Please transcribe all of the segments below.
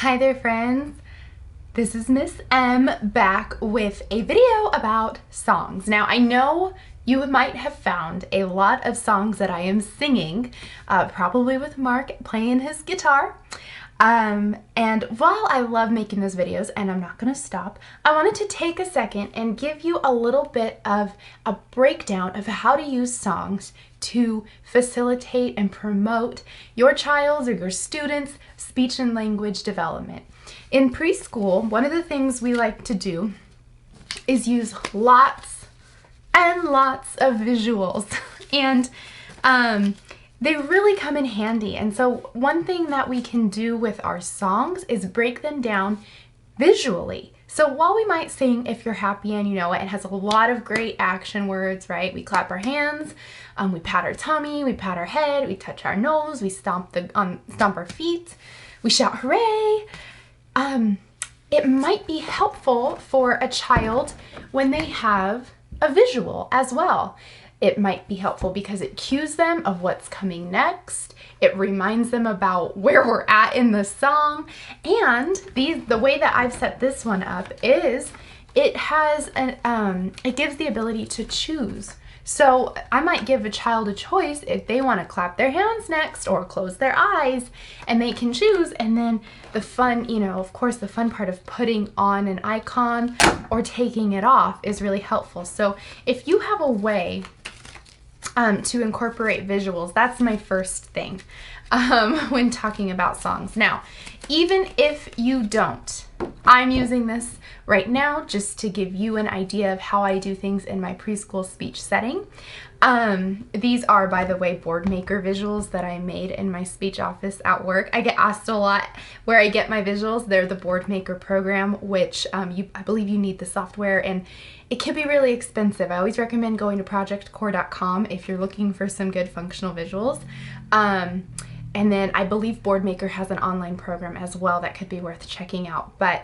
Hi there, friends. This is Miss M back with a video about songs. Now, I know you might have found a lot of songs that I am singing, probably with Mark playing his guitar. And while I love making those videos, and I'm not going to stop, I wanted to take a second and give you a little bit of a breakdown of how to use songs to facilitate and promote your child's or your students' speech and language development. In preschool, one of the things we like to do is use lots and lots of visuals, and they really come in handy. And so one thing that we can do with our songs is break them down visually. So while we might sing "If You're Happy and You Know It," it has a lot of great action words, right? We clap our hands, we pat our tummy, we pat our head, we touch our nose, we stomp our feet, we shout hooray. It might be helpful for a child when they have a visual as well. It might be helpful because it cues them of what's coming next. It reminds them about where we're at in the song. And the way that I've set this one up is it gives the ability to choose. So I might give a child a choice if they want to clap their hands next or close their eyes, and they can choose. And then the fun, of course, the fun part of putting on an icon or taking it off is really helpful. So if you have a way to incorporate visuals, that's my first thing when talking about songs. Now, even if you don't, I'm using this right now just to give you an idea of how I do things in my preschool speech setting. These are, by the way, board maker visuals that I made in my speech office at work. I get asked a lot where I get my visuals. They're the board maker program, which I believe you need the software, and it can be really expensive. I always recommend going to projectcore.com if you're looking for some good functional visuals. And then I believe Boardmaker has an online program as well that could be worth checking out. But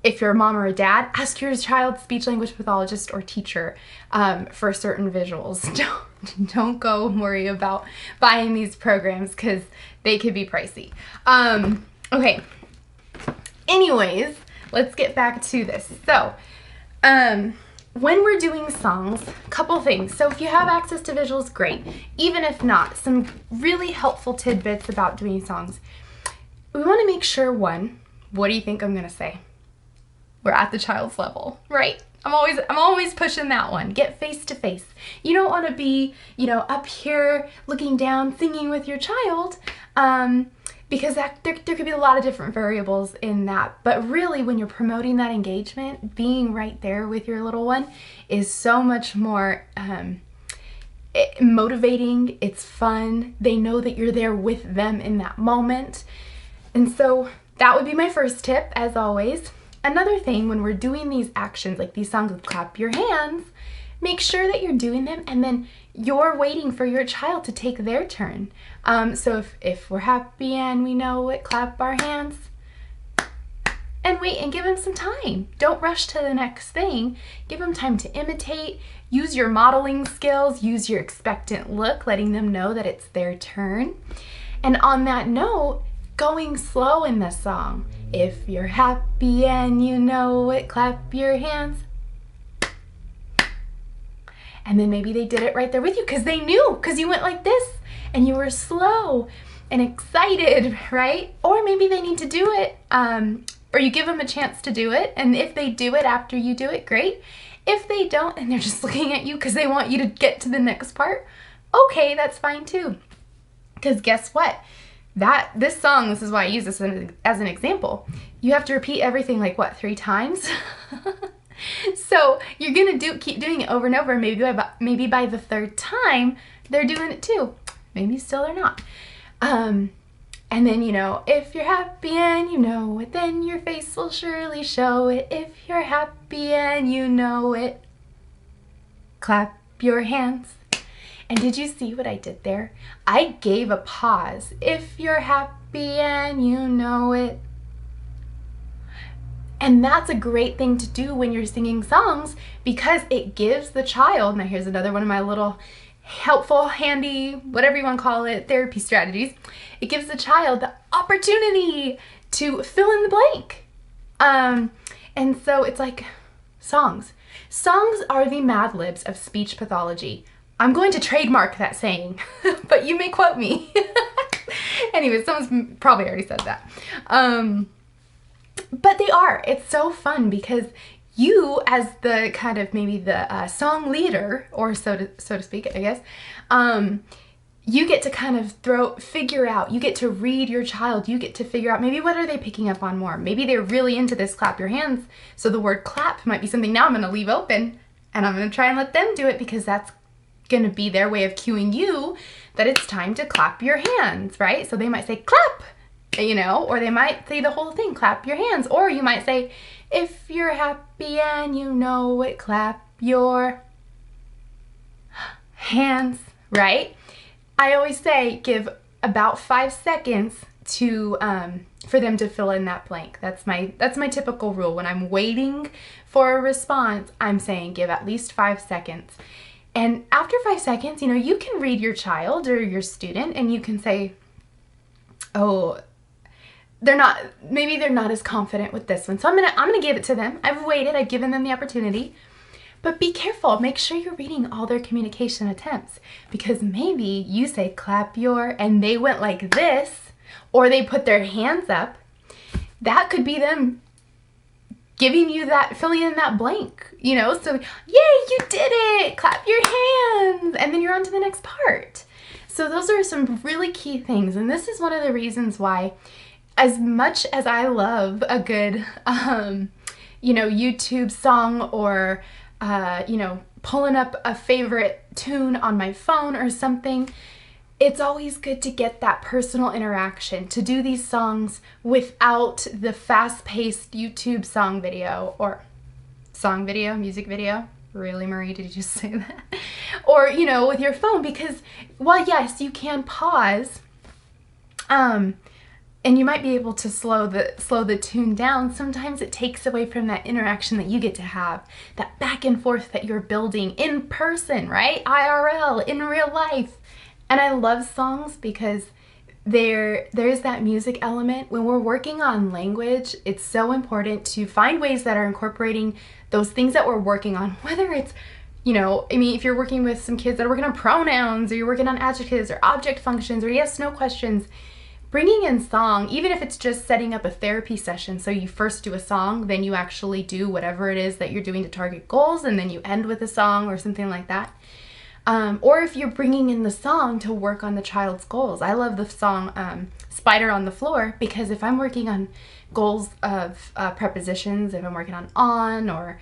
if you're a mom or a dad, ask your child's speech language pathologist or teacher for certain visuals. Don't go worry about buying these programs because they could be pricey. Okay. Anyways, let's get back to this. So, when we're doing songs, a couple things. So if you have access to visuals, great. Even if not, some really helpful tidbits about doing songs. We want to make sure, one, what do you think I'm going to say? We're at the child's level, right? I'm always pushing that one. Get face to face. You don't want to be, up here looking down, singing with your child, because there could be a lot of different variables in that. But really, when you're promoting that engagement, being right there with your little one is so much more motivating. It's fun. They know that you're there with them in that moment. And so that would be my first tip, as always. Another thing, when we're doing these actions, like these songs with clap your hands, make sure that you're doing them and then you're waiting for your child to take their turn. So if we're happy and we know it, clap our hands and wait and give them some time. Don't rush to the next thing. Give them time to imitate. Use your modeling skills. Use your expectant look, letting them know that it's their turn. And on that note, going slow in the song. If you're happy and you know it, clap your hands. And then maybe they did it right there with you because they knew, because you went like this and you were slow and excited, right? Or maybe they need to do it, or you give them a chance to do it. And if they do it after you do it, great. If they don't and they're just looking at you because they want you to get to the next part, okay, that's fine too. Because guess what? This song, this is why I use this as an example. You have to repeat everything like what, 3 times? So you're gonna keep doing it over and over. Maybe by the 3rd time they're doing it too. Maybe still they're not. And then if you're happy and you know it, then your face will surely show it. If you're happy and you know it, clap your hands. And did you see what I did there? I gave a pause. If you're happy and you know it. And that's a great thing to do when you're singing songs because it gives the child, now here's another one of my little helpful, handy, whatever you want to call it, therapy strategies. It gives the child the opportunity to fill in the blank. And so it's like songs. Songs are the Mad Libs of speech pathology. I'm going to trademark that saying, but you may quote me. Anyway, someone's probably already said that. But they are. It's so fun because you, as the kind of maybe the song leader, or so to speak, I guess, you get to kind of figure out, you get to read your child, you get to figure out maybe what are they picking up on more. Maybe they're really into this clap your hands, so the word clap might be something now I'm going to leave open, and I'm going to try and let them do it because that's going to be their way of cueing you that it's time to clap your hands, right? So they might say clap, you know, or they might say the whole thing, clap your hands, or you might say, if you're happy and you know it, clap your hands, right? I always say give about 5 seconds to for them to fill in that blank. That's my typical rule. When I'm waiting for a response, I'm saying give at least 5 seconds. And after 5 seconds, you know, you can read your child or your student and you can say, oh, maybe they're not as confident with this one. So I'm gonna give it to them. I've waited, I've given them the opportunity. But be careful, make sure you're reading all their communication attempts, because maybe you say clap your and they went like this, or they put their hands up. That could be them giving you that, filling in that blank, you know? So, yay, you did it, clap your hands, and then you're on to the next part. So those are some really key things, and this is one of the reasons why, as much as I love a good, you know, YouTube song or you know, pulling up a favorite tune on my phone or something, it's always good to get that personal interaction, to do these songs without the fast-paced YouTube song video or music video. Really, Marie, did you just say that? Or, you know, with your phone, because while yes, you can pause, and you might be able to slow the tune down, sometimes it takes away from that interaction that you get to have, that back and forth that you're building in person, right? IRL, in real life. And I love songs because there's that music element. When we're working on language, it's so important to find ways that are incorporating those things that we're working on, whether it's, you know, I mean, if you're working with some kids that are working on pronouns, or you're working on adjectives or object functions or yes, no questions, bringing in song, even if it's just setting up a therapy session, so you first do a song, then you actually do whatever it is that you're doing to target goals, and then you end with a song or something like that. Or if you're bringing in the song to work on the child's goals. I love the song Spider on the Floor, because if I'm working on goals of prepositions, if I'm working on or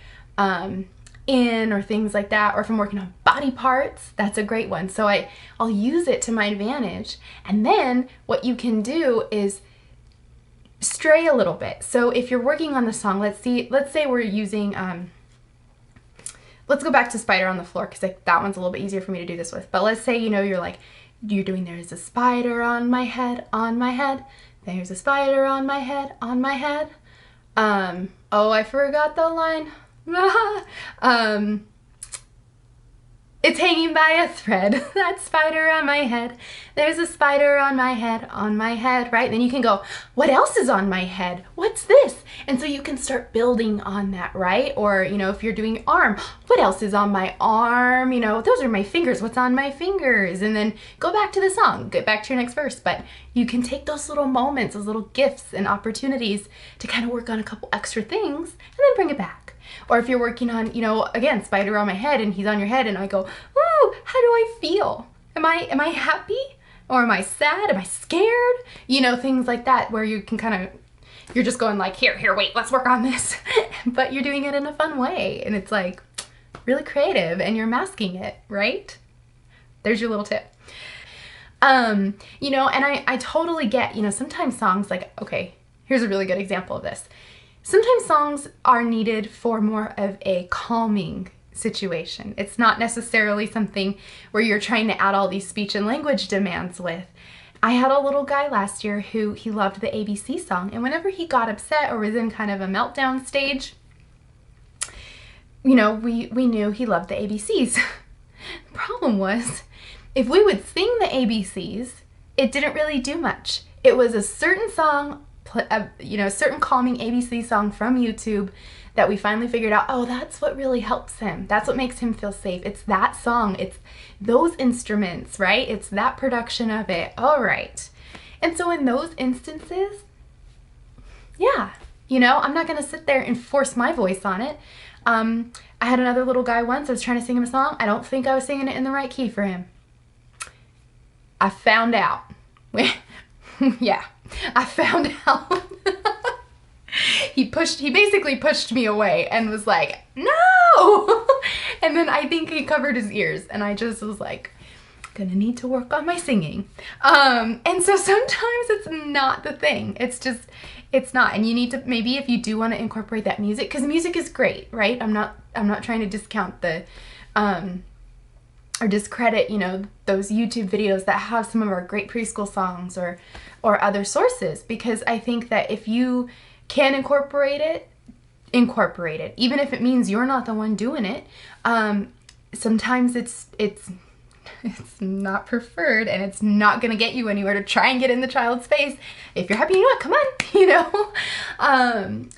in or things like that, or if I'm working on body parts, that's a great one. So I'll use it to my advantage. And then what you can do is stray a little bit. So if you're working on the song, let's say we're using, let's go back to Spider on the Floor, because that one's a little bit easier for me to do this with. But let's say, you know, you're doing there's a spider on my head, there's a spider on my head, oh, I forgot the line. It's hanging by a thread, that spider on my head. There's a spider on my head, right? Then you can go, what else is on my head? What's this? And so you can start building on that, right? Or, you know, if you're doing arm, what else is on my arm? You know, those are my fingers, what's on my fingers? And then go back to the song, get back to your next verse. But you can take those little moments, those little gifts and opportunities to kind of work on a couple extra things and then bring it back. Or if you're working on, you know, again, spider on my head and he's on your head and I go, ooh, how do I feel? Am I happy? Or am I sad? Am I scared? You know, things like that, where you can kind of, you're just going like, here, wait, let's work on this. But you're doing it in a fun way. And it's like really creative and you're masking it, right? There's your little tip. You know, and I totally get, you know, sometimes songs like, okay, here's a really good example of this. Sometimes songs are needed for more of a calming situation. It's not necessarily something where you're trying to add all these speech and language demands with. I had a little guy last year who he loved the ABC song, and whenever he got upset or was in kind of a meltdown stage, you know, we knew he loved the ABCs. The problem was, if we would sing the ABCs, it didn't really do much. It was a certain song you know, a certain calming ABC song from YouTube that we finally figured out, oh, that's what really helps him. That's what makes him feel safe. It's that song. It's those instruments, right? It's that production of it. All right. And so in those instances, yeah, you know, I'm not going to sit there and force my voice on it. I had another little guy once, I was trying to sing him a song. I don't think I was singing it in the right key for him. I found out. Yeah, I found out. He basically pushed me away and was like, no! And then I think he covered his ears, and I just was like, gonna need to work on my singing. And so sometimes it's not the thing. It's not. And you need to, maybe if you do want to incorporate that music, because music is great, right? I'm not trying to discount the, or discredit, you know, those YouTube videos that have some of our great preschool songs or other sources, because I think that if you can incorporate it, even if it means you're not the one doing it. Sometimes it's not preferred, and it's not going to get you anywhere to try and get in the child's face. If you're happy, you know what, come on, you know.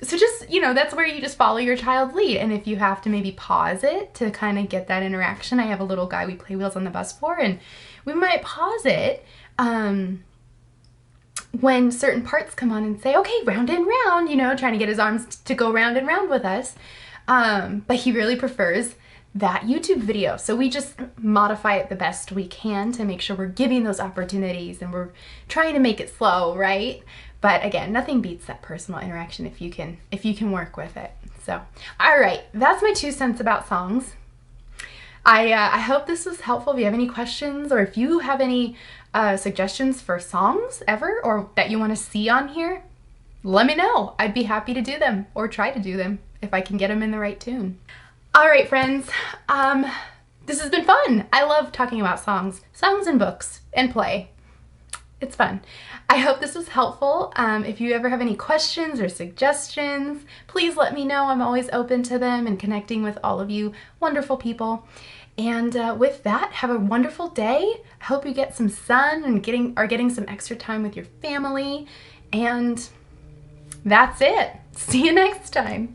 So just, you know, that's where you just follow your child's lead. And if you have to maybe pause it to kind of get that interaction, I have a little guy we play Wheels on the Bus for, and we might pause it when certain parts come on and say, okay, round and round, you know, trying to get his arms to go round and round with us. But he really prefers that YouTube video. So we just modify it the best we can to make sure we're giving those opportunities, and we're trying to make it slow, right? But again, nothing beats that personal interaction if you can work with it. So, all right, that's my 2 cents about songs. I hope this was helpful. If you have any questions, or if you have any suggestions for songs ever, or that you want to see on here, let me know. I'd be happy to do them, or try to do them if I can get them in the right tune. All right, friends, this has been fun. I love talking about songs and books and play. It's fun. I hope this was helpful. If you ever have any questions or suggestions, please let me know. I'm always open to them and connecting with all of you wonderful people. And with that, have a wonderful day. I hope you get some sun and are getting some extra time with your family. And that's it. See you next time.